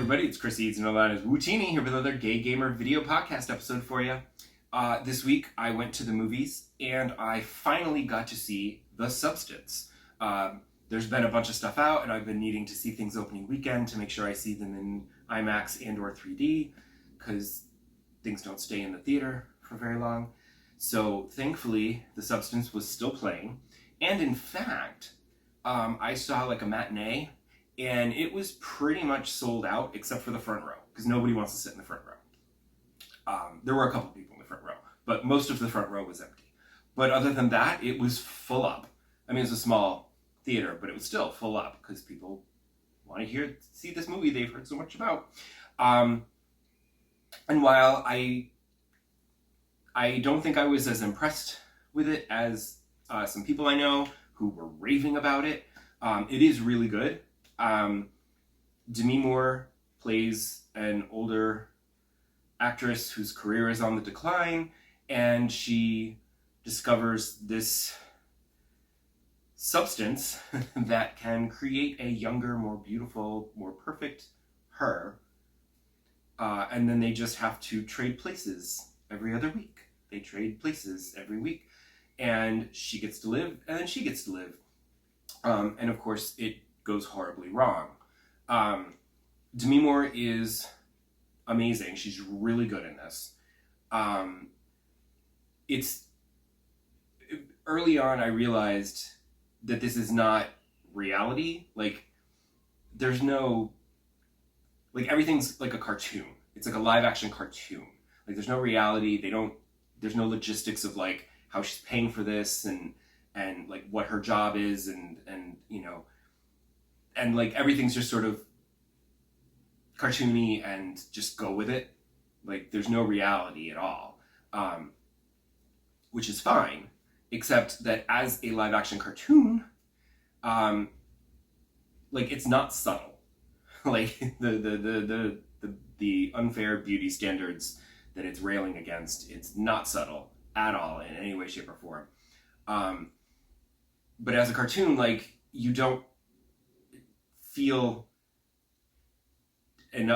everybody, it's Chris Eads and Alana's Wootini here with another Gay Gamer video podcast episode for you. This week I went to the movies and I finally got to see The Substance. There's been a bunch of stuff out and I've been needing to see things opening weekend to make sure I see them in IMAX and or 3D because things don't stay in the theater for very long. So thankfully The Substance was still playing, and in fact I saw like a matinee and it was pretty much sold out except for the front row because nobody wants to sit in the front row. There were a couple people in the front row, but most of the front row was empty. But other than that, it was full up. I mean, it was a small theater, but it was still full up because people want to see this movie they've heard so much about. And while I don't think I was as impressed with it as some people I know who were raving about it, it is really good. Demi Moore plays an older actress whose career is on the decline, and she discovers this substance that can create a younger, more beautiful, more perfect her. And then they just have to trade places every other week. They trade places every week, and she gets to live, and then she gets to live. And of course, it goes horribly wrong. Demi Moore is amazing. She's really good in this. Early on I realized that this is not reality. Like, there's no, like, everything's like a cartoon. It's like a live action cartoon. Like, there's no reality. There's no logistics of like how she's paying for this and like what her job is and you know, and like everything's just sort of cartoony and just go with it. Like, there's no reality at all, which is fine, except that as a live action cartoon, like, it's not subtle. Like the unfair beauty standards that it's railing against, it's not subtle at all in any way, shape, or form. But as a cartoon, like, you don't feel, and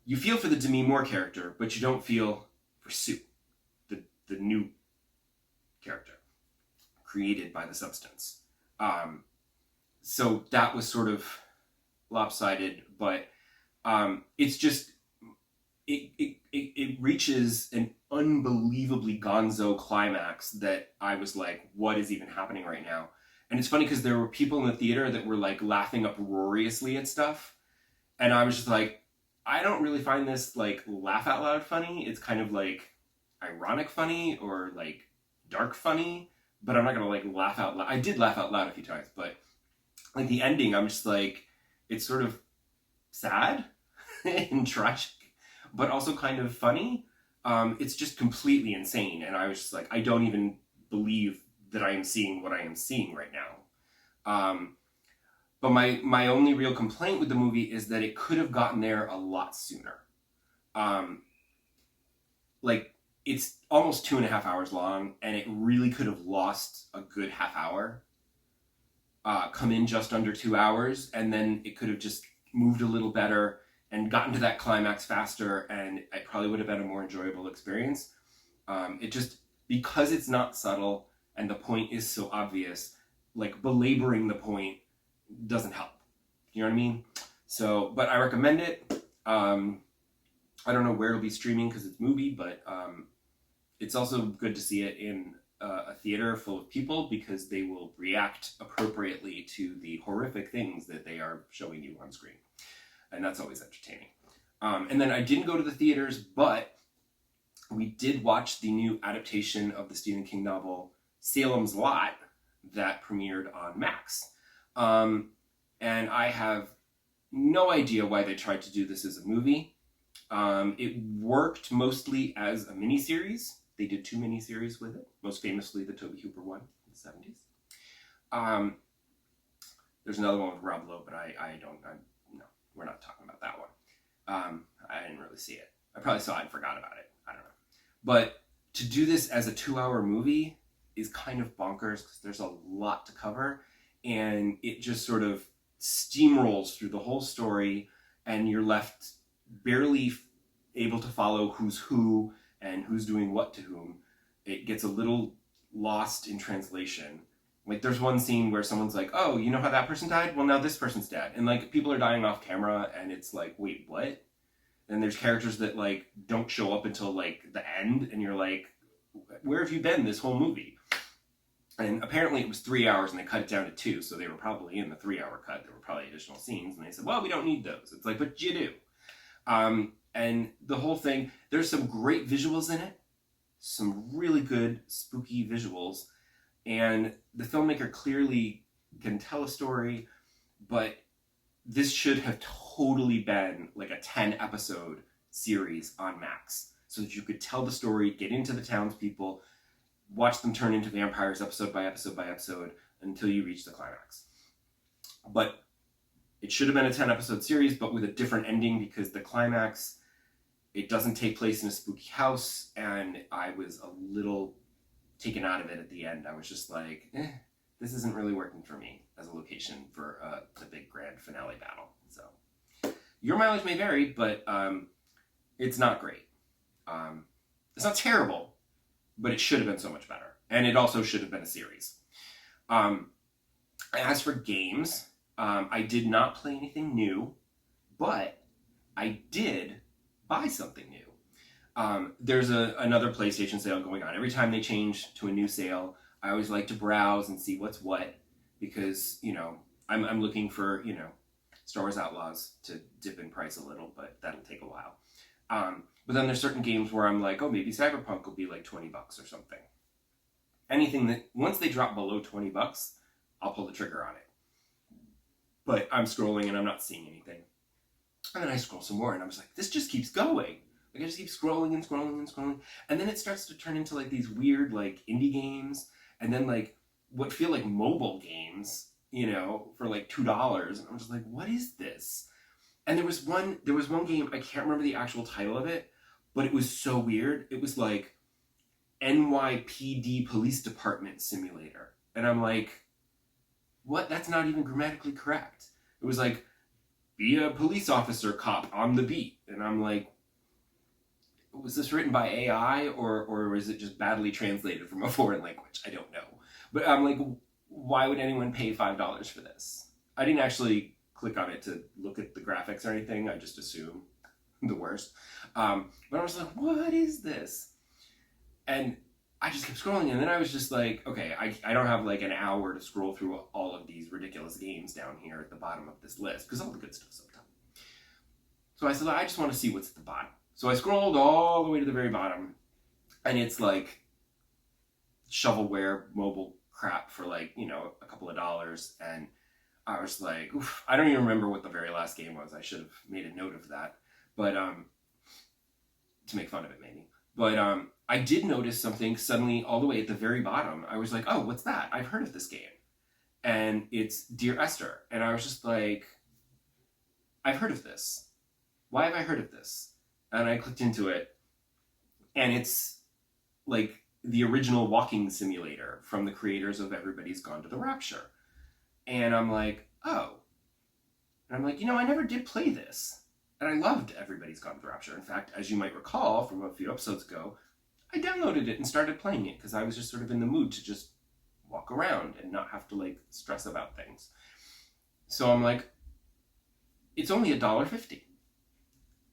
you feel for the Demi Moore character, but you don't feel for Sue, the new character created by The Substance. So that was sort of lopsided, but it's just, it reaches an unbelievably gonzo climax that I was like, what is even happening right now? And it's funny because there were people in the theater that were like laughing uproariously at stuff. And I was just like, I don't really find this like laugh out loud funny. It's kind of like ironic funny or like dark funny, but I'm not going to like laugh out loud. I did laugh out loud a few times, but like the ending, I'm just like, it's sort of sad and tragic, but also kind of funny. It's just completely insane. And I was just like, I don't even believe that I am seeing what I am seeing right now. But my only real complaint with the movie is that it could have gotten there a lot sooner. Like, it's almost 2.5 hours long, and it really could have lost a good half hour, come in just under 2 hours, and then it could have just moved a little better and gotten to that climax faster, and it probably would have been a more enjoyable experience. It just, because it's not subtle and the point is so obvious, like, belaboring the point doesn't help. You know what I mean? So, but I recommend it. I don't know where it'll be streaming because it's Mubi, but it's also good to see it in a theater full of people because they will react appropriately to the horrific things that they are showing you on screen. And that's always entertaining. And then I didn't go to the theaters, but we did watch the new adaptation of the Stephen King novel Salem's Lot that premiered on Max. And I have no idea why they tried to do this as a movie. It worked mostly as a miniseries. They did 2 miniseries with it, most famously the Tobe Hooper one in the 70s. There's another one with Rob Lowe, but no, we're not talking about that one. I didn't really see it. I probably saw it and forgot about it. I don't know. But to do this as a 2-hour movie is kind of bonkers because there's a lot to cover, and it just sort of steamrolls through the whole story, and you're left barely able to follow who's who and who's doing what to whom. It gets a little lost in translation. Like, there's one scene where someone's like, oh, you know how that person died? Well, now this person's dead. And, like, people are dying off camera, and it's like, wait, what? And there's characters that, like, don't show up until, like, the end, and you're like, where have you been this whole movie? And apparently it was 3 hours, and they cut it down to 2, so they were probably in the 3-hour cut. There were probably additional scenes, and they said, well, we don't need those. It's like, but you do. And the whole thing, there's some great visuals in it, some really good spooky visuals, and the filmmaker clearly can tell a story, but this should have totally been like a 10-episode series on Max, so that you could tell the story, get into the townspeople, watch them turn into vampires episode by episode by episode until you reach the climax. But it should have been a 10-episode series, but with a different ending, because the climax, it doesn't take place in a spooky house, and I was a little taken out of it at the end. I was just like, this isn't really working for me as a location for the big grand finale battle. So your mileage may vary, but it's not great. It's not terrible, but it should have been so much better. And it also should have been a series. As for games, I did not play anything new, but I did buy something new. There's another PlayStation sale going on. Every time they change to a new sale, I always like to browse and see what's what, because, you know, I'm looking for, you know, Star Wars Outlaws to dip in price a little, but that'll take a while. But then there's certain games where I'm like, oh, maybe Cyberpunk will be like $20 or something. Anything that, once they drop below $20, I'll pull the trigger on it. But I'm scrolling and I'm not seeing anything. And then I scroll some more and I was like, this just keeps going. Like, I just keep scrolling and scrolling and scrolling. And then it starts to turn into like these weird like indie games. And then like what feel like mobile games, you know, for like $2. And I'm just like, what is this? And there was one game, I can't remember the actual title of it, but it was so weird. It was like NYPD Police Department Simulator. And I'm like, what? That's not even grammatically correct. It was like, be a police officer cop on the beat. And I'm like, was this written by AI or was it just badly translated from a foreign language? I don't know. But I'm like, why would anyone pay $5 for this? I didn't actually click on it to look at the graphics or anything. I just assume the worst. But I was like, what is this? And I just kept scrolling, and then I was just like, okay, I don't have like an hour to scroll through all of these ridiculous games down here at the bottom of this list, because all the good stuff's up top. So I said, I just want to see what's at the bottom. So I scrolled all the way to the very bottom, and it's like shovelware mobile crap for like, you know, a couple of dollars. And I was like, oof, I don't even remember what the very last game was. I should have made a note of that, but to make fun of it maybe. But I did notice something suddenly all the way at the very bottom. I was like, oh, what's that? I've heard of this game. And it's Dear Esther. And I was just like, I've heard of this. Why have I heard of this? And I clicked into it, and it's like the original walking simulator from the creators of Everybody's Gone to the Rapture. And I'm like, oh. And I'm like, you know, I never did play this. And I loved Everybody's Gone to the Rapture. In fact, as you might recall from a few episodes ago, I downloaded it and started playing it because I was just sort of in the mood to just walk around and not have to like stress about things. So I'm like, it's only $1.50.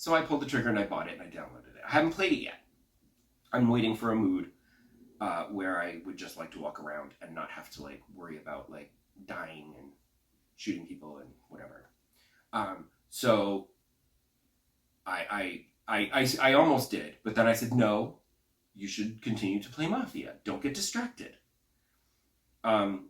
So I pulled the trigger and I bought it and I downloaded it. I haven't played it yet. I'm waiting for a mood where I would just like to walk around and not have to like worry about like dying and shooting people and whatever. So I almost did, but then I said, no, you should continue to play Mafia. Don't get distracted. And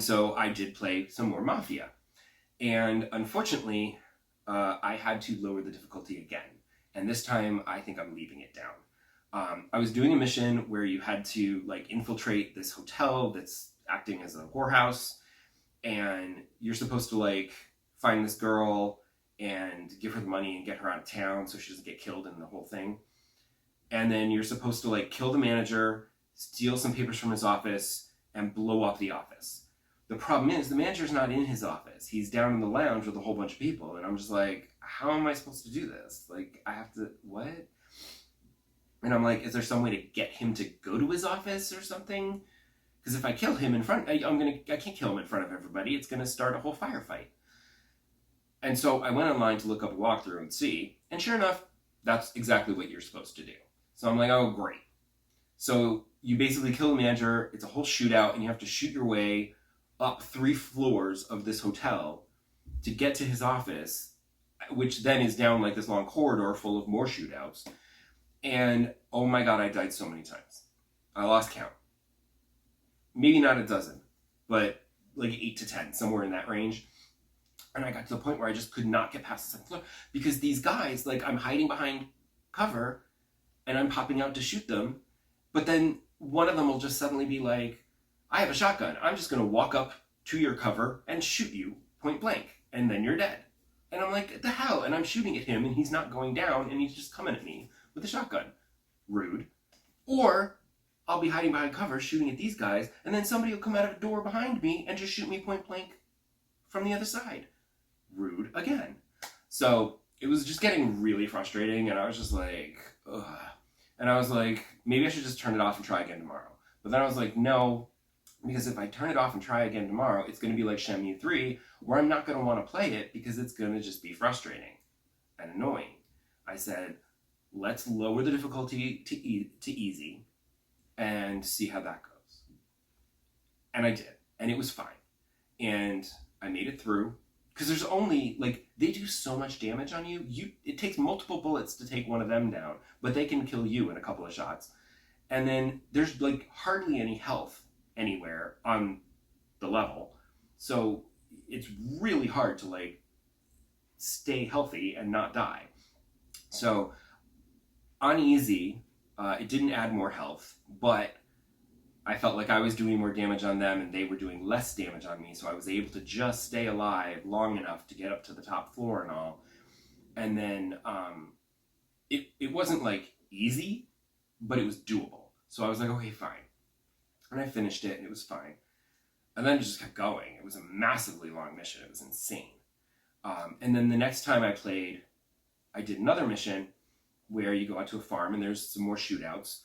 so I did play some more Mafia. And unfortunately, I had to lower the difficulty again. And this time, I think I'm leaving it down. I was doing a mission where you had to like infiltrate this hotel that's acting as a whorehouse. And you're supposed to like find this girl and give her the money and get her out of town so she doesn't get killed in the whole thing. And then you're supposed to like kill the manager, steal some papers from his office, and blow up the office. The problem is the manager's not in his office. He's down in the lounge with a whole bunch of people. And I'm just like, how am I supposed to do this? Like, I have to, what? And I'm like, is there some way to get him to go to his office or something? Because if I kill him in front, I can't kill him in front of everybody. It's going to start a whole firefight. And so I went online to look up a walkthrough and see. And sure enough, that's exactly what you're supposed to do. So I'm like, oh, great. So you basically kill the manager. It's a whole shootout, and you have to shoot your way up 3 floors of this hotel to get to his office, which then is down like this long corridor full of more shootouts. And oh my God, I died so many times. I lost count. Maybe not a dozen, but like 8 to 10, somewhere in that range. And I got to the point where I just could not get past the 2nd floor because these guys, like, I'm hiding behind cover and I'm popping out to shoot them. But then one of them will just suddenly be like, I have a shotgun. I'm just going to walk up to your cover and shoot you point blank. And then you're dead. And I'm like, what the hell? And I'm shooting at him and he's not going down and he's just coming at me with a shotgun. Rude. Or I'll be hiding behind cover shooting at these guys and then somebody will come out of a door behind me and just shoot me point blank from the other side. Rude again. So it was just getting really frustrating and I was just like, ugh. And I was like, maybe I should just turn it off and try again tomorrow. But then I was like, no, because if I turn it off and try again tomorrow, it's going to be like Shenmue 3, where I'm not going to want to play it because it's going to just be frustrating and annoying. I said, let's lower the difficulty to easy and see how that goes. And I did. And it was fine. And I made it through. Because there's only, like, they do so much damage on you. It takes multiple bullets to take one of them down, but they can kill you in a couple of shots. And then there's, like, hardly any health anywhere on the level. So it's really hard to, like, stay healthy and not die. So on easy, it didn't add more health, but I felt like I was doing more damage on them and they were doing less damage on me, so I was able to just stay alive long enough to get up to the top floor and all. And then it wasn't like easy, but it was doable. So I was like, okay, fine. And I finished it and it was fine. And then it just kept going. It was a massively long mission. It was insane. And then the next time I played, I did another mission where you go out to a farm and there's some more shootouts.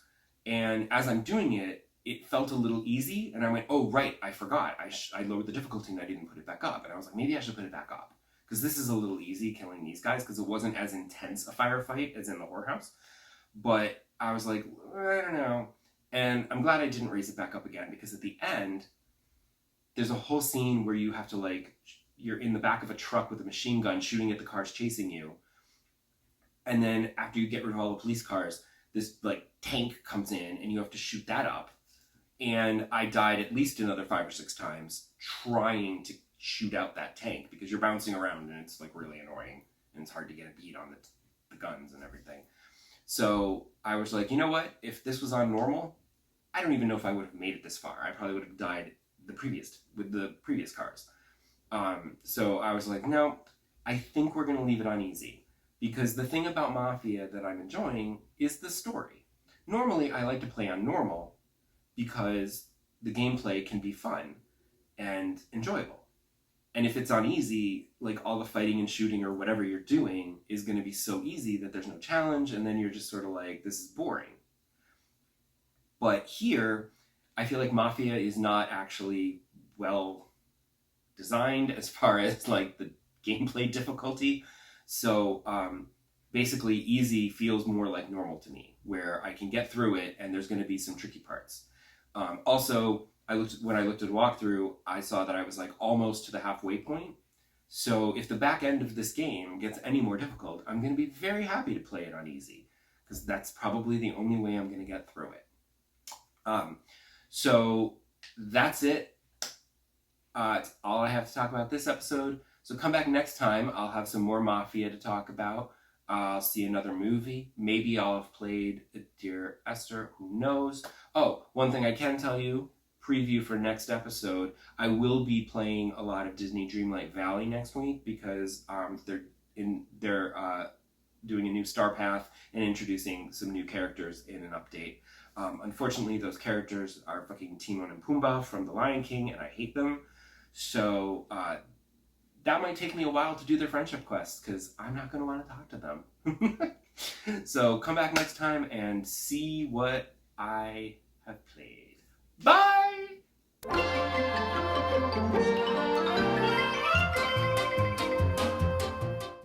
And as I'm doing it, it felt a little easy, and I went, oh, right, I forgot. I lowered the difficulty and I didn't put it back up. And I was like, maybe I should put it back up. Because this is a little easy killing these guys, because it wasn't as intense a firefight as in the whorehouse. But I was like, I don't know. And I'm glad I didn't raise it back up again, because at the end, there's a whole scene where you have to, like, you're in the back of a truck with a machine gun shooting at the cars chasing you. And then after you get rid of all the police cars, this, like, tank comes in, and you have to shoot that up. And I died at least another 5 or 6 times trying to shoot out that tank because you're bouncing around and it's like really annoying and it's hard to get a beat on the guns and everything. So I was like, you know what? If this was on normal, I don't even know if I would have made it this far. I probably would have died with the previous cars. So I was like, no, I think we're going to leave it on easy because the thing about Mafia that I'm enjoying is the story. Normally, I like to play on normal because the gameplay can be fun and enjoyable. And if it's on easy, like all the fighting and shooting or whatever you're doing is going to be so easy that there's no challenge, and then you're just sort of like, this is boring. But here, I feel like Mafia is not actually well designed as far as like the gameplay difficulty. So basically easy feels more like normal to me, where I can get through it and there's going to be some tricky parts. Also, when I looked at a walkthrough, I saw that I was like almost to the halfway point. So if the back end of this game gets any more difficult, I'm going to be very happy to play it on easy because that's probably the only way I'm going to get through it. So that's it. It's all I have to talk about this episode. So come back next time. I'll have some more Mafia to talk about. I'll see another movie. Maybe I'll have played Dear Esther. Who knows? Oh, one thing I can tell you, preview for next episode, I will be playing a lot of Disney Dreamlight Valley next week because they're doing a new Star Path and introducing some new characters in an update. Unfortunately, those characters are fucking Timon and Pumbaa from The Lion King, and I hate them. So that might take me a while to do their friendship quests because I'm not going to want to talk to them. So come back next time and see what I have played. Bye!